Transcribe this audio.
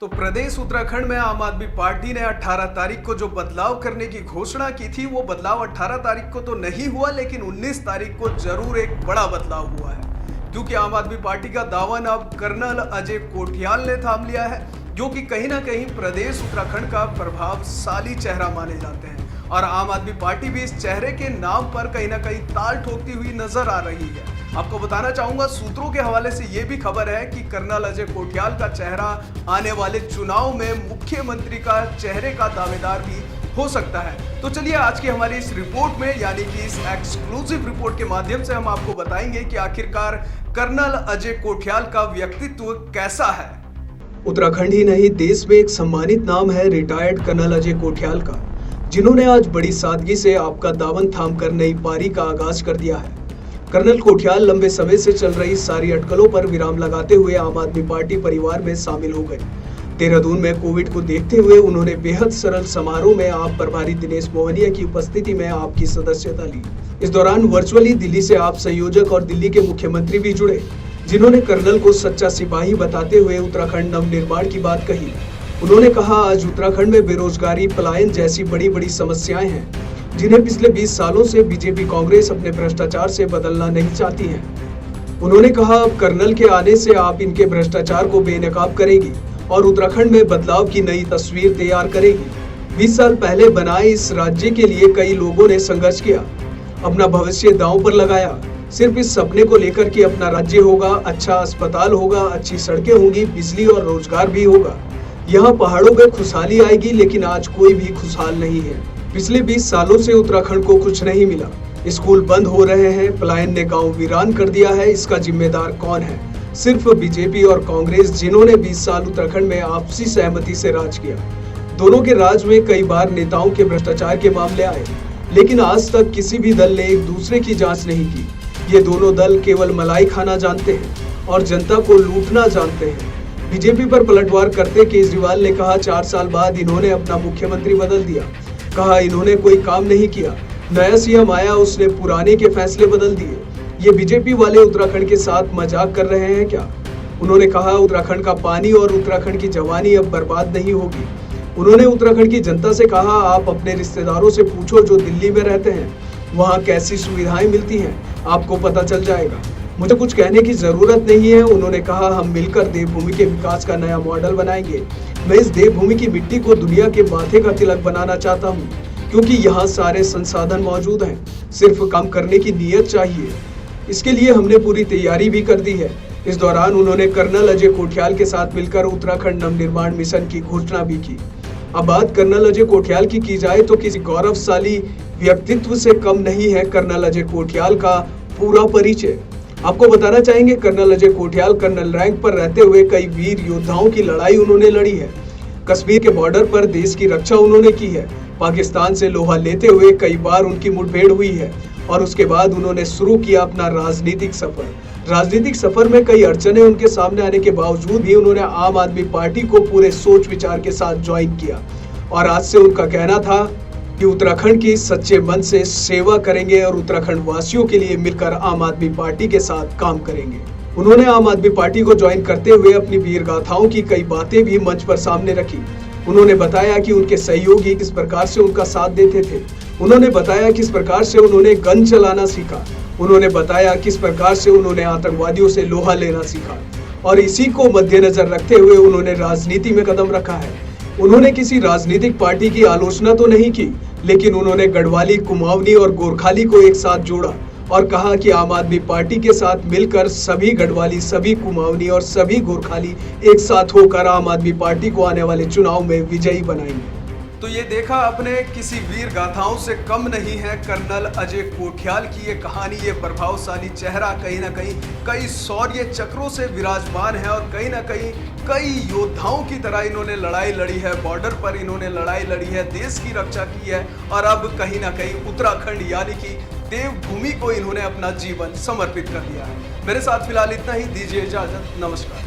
तो प्रदेश उत्तराखंड में आम आदमी पार्टी ने 18 तारीख को जो बदलाव करने की घोषणा की थी, वो बदलाव 18 तारीख को तो नहीं हुआ, लेकिन 19 तारीख को जरूर एक बड़ा बदलाव हुआ है। क्योंकि आम आदमी पार्टी का दावन अब कर्नल अजय कोठियाल ने थाम लिया है, जो कि कहीं ना कहीं प्रदेश उत्तराखंड का प्रभावशाली चेहरा माने जाते हैं। और आम आदमी पार्टी भी इस चेहरे के नाम पर कहीं ना कहीं ताल ठोकती हुई नजर आ रही है। आपको बताना चाहूंगा, सूत्रों के हवाले से यह भी खबर है कि कर्नल अजय कोठियाल का चेहरा आने वाले चुनाव में मुख्यमंत्री का चेहरे का दावेदार भी हो सकता है। तो चलिए आज की हमारी इस रिपोर्ट में, यानी कि इस एक्सक्लूसिव रिपोर्ट के माध्यम से हम आपको बताएंगे कि आखिरकार कर्नल अजय कोठियाल का व्यक्तित्व कैसा है। उत्तराखंड ही नहीं, देश में एक सम्मानित नाम है रिटायर्ड कर्नल अजय कोठियाल का, जिन्होंने आज बड़ी सादगी से आपका दामन थामकर नई पारी का आगाज कर दिया है। कर्नल कोठियाल लंबे समय से चल रही सारी अटकलों पर विराम लगाते हुए आम आदमी पार्टी परिवार में शामिल हो गए। देहरादून में कोविड को देखते हुए उन्होंने बेहद सरल समारोह में आप प्रभारी दिनेश मोहनिया की उपस्थिति में आपकी सदस्यता ली। इस दौरान वर्चुअली दिल्ली से आप संयोजक और दिल्ली के मुख्यमंत्री भी जुड़े, जिन्होंने कर्नल को सच्चा सिपाही बताते हुए उत्तराखंड नवनिर्माण की बात कही। उन्होंने कहा, आज उत्तराखंड में बेरोजगारी, पलायन जैसी बड़ी बड़ी समस्याएं हैं, जिन्हें पिछले 20 सालों से बीजेपी कांग्रेस अपने भ्रष्टाचार से बदलना नहीं चाहती है। उन्होंने कहा, अब कर्नल के आने से आप इनके भ्रष्टाचार को बेनकाब करेगी और उत्तराखंड में बदलाव की नई तस्वीर तैयार करेगी। 20 साल पहले बनाए इस राज्य के लिए कई लोगों ने संघर्ष किया, अपना भविष्य दांव पर लगाया, सिर्फ इस सपने को लेकर कि अपना राज्य होगा, अच्छा अस्पताल होगा, अच्छी सड़कें होंगी, बिजली और रोजगार भी होगा, यहाँ पहाड़ों में खुशहाली आएगी। लेकिन आज कोई भी खुशहाल नहीं है। पिछले 20 सालों से उत्तराखंड को कुछ नहीं मिला। स्कूल बंद हो रहे हैं, पलायन ने गांव वीरान कर दिया है। इसका जिम्मेदार कौन है? सिर्फ बीजेपी और कांग्रेस, जिन्होंने 20 साल उत्तराखंड में आपसी सहमति से राज किया। दोनों के राज में कई बार नेताओं के भ्रष्टाचार के मामले आए, लेकिन आज तक किसी भी दल ने एक दूसरे की जांच नहीं की। ये दोनों दल केवल मलाई खाना जानते हैं और जनता को लूटना जानते हैं। बीजेपी पर पलटवार करते केजरीवाल ने कहा, 4 साल बाद इन्होंने अपना मुख्यमंत्री बदल दिया। कहा, इन्होंने कोई काम नहीं किया। नया सीएम आया, उसने पुराने के फैसले बदल दिए। ये बीजेपी वाले उत्तराखंड के साथ मजाक कर रहे हैं क्या? उन्होंने कहा, उत्तराखंड का पानी और उत्तराखंड की जवानी अब बर्बाद नहीं होगी। उन्होंने उत्तराखंड की जनता से कहा, आप अपने रिश्तेदारों से पूछो जो दिल्ली में रहते हैं, वहाँ कैसी सुविधाएं मिलती हैं, आपको पता चल जाएगा। मुझे कुछ कहने की जरूरत नहीं है। उन्होंने कहा, हम मिलकर देवभूमि के विकास का नया मॉडल बनाएंगे। मैं इस देवभूमि की मिट्टी को दुनिया के माथे का तिलक बनाना चाहता हूँ, क्योंकि यहाँ सारे संसाधन मौजूद हैं, सिर्फ काम करने की नीयत चाहिए। इसके लिए हमने पूरी तैयारी भी कर दी है। इस दौरान उन्होंने कर्नल अजय कोठियाल के साथ मिलकर उत्तराखंड नवनिर्माण मिशन की घोषणा भी की। अब बात कर्नल अजय कोठियाल की जाए तो किसी गौरवशाली व्यक्तित्व से कम नहीं है कर्नल अजय कोठियाल का पूरा परिचय। आपको बताना चाहेंगे, colonel Ajay Kothiyal colonel rank पर रहते हुए कई वीर योद्धाओं की लड़ाई उन्होंने लड़ी है। कश्मीर के बॉर्डर पर देश की रक्षा उन्होंने की है। पाकिस्तान से लोहा लेते हुए कई बार उनकी मुठभेड़ हुई है और उसके बाद उन्होंने शुरू किया अपना राजनीतिक सफर। राजनीतिक सफर में कई अड़चने उनके सामने आने के बावजूद भी उन्होंने आम आदमी पार्टी को पूरे सोच विचार के साथ ज्वाइन किया और आज से उनका कहना था कि उत्तराखंड की सच्चे मन से सेवा करेंगे और उत्तराखंड वासियों के लिए मिलकर आम आदमी पार्टी के साथ काम करेंगे। उन्होंने आम आदमी पार्टी को ज्वाइन करते हुए अपनी वीर गाथाओं की कई बातें भी मंच पर सामने रखी। उन्होंने बताया कि उनके सहयोगी किस प्रकार से उनका साथ देते थे। उन्होंने बताया किस प्रकार से उन्होंने गन चलाना सीखा। उन्होंने बताया किस प्रकार से उन्होंने आतंकवादियों से लोहा लेना सीखा और इसी को मद्देनजर रखते हुए उन्होंने राजनीति में कदम रखा है। उन्होंने किसी राजनीतिक पार्टी की आलोचना तो नहीं की, लेकिन उन्होंने गढ़वाली, कुमाऊनी और गोरखाली को एक साथ जोड़ा और कहा कि आम आदमी पार्टी के साथ मिलकर सभी गढ़वाली, सभी कुमाऊनी और सभी गोरखाली एक साथ होकर आम आदमी पार्टी को आने वाले चुनाव में विजयी बनाएंगे। तो ये देखा आपने, किसी वीर गाथाओं से कम नहीं है कर्नल अजय कोठियाल की ये कहानी। ये प्रभावशाली चेहरा कहीं ना कहीं कई शौर्य चक्रों से विराजमान है और कहीं ना कहीं कई योद्धाओं की तरह इन्होंने लड़ाई लड़ी है। बॉर्डर पर इन्होंने लड़ाई लड़ी है, देश की रक्षा की है और अब कहीं ना कहीं उत्तराखंड यानी कि देवभूमि को इन्होंने अपना जीवन समर्पित कर दिया है। मेरे साथ फिलहाल इतना ही, दीजिए इजाजत, नमस्कार।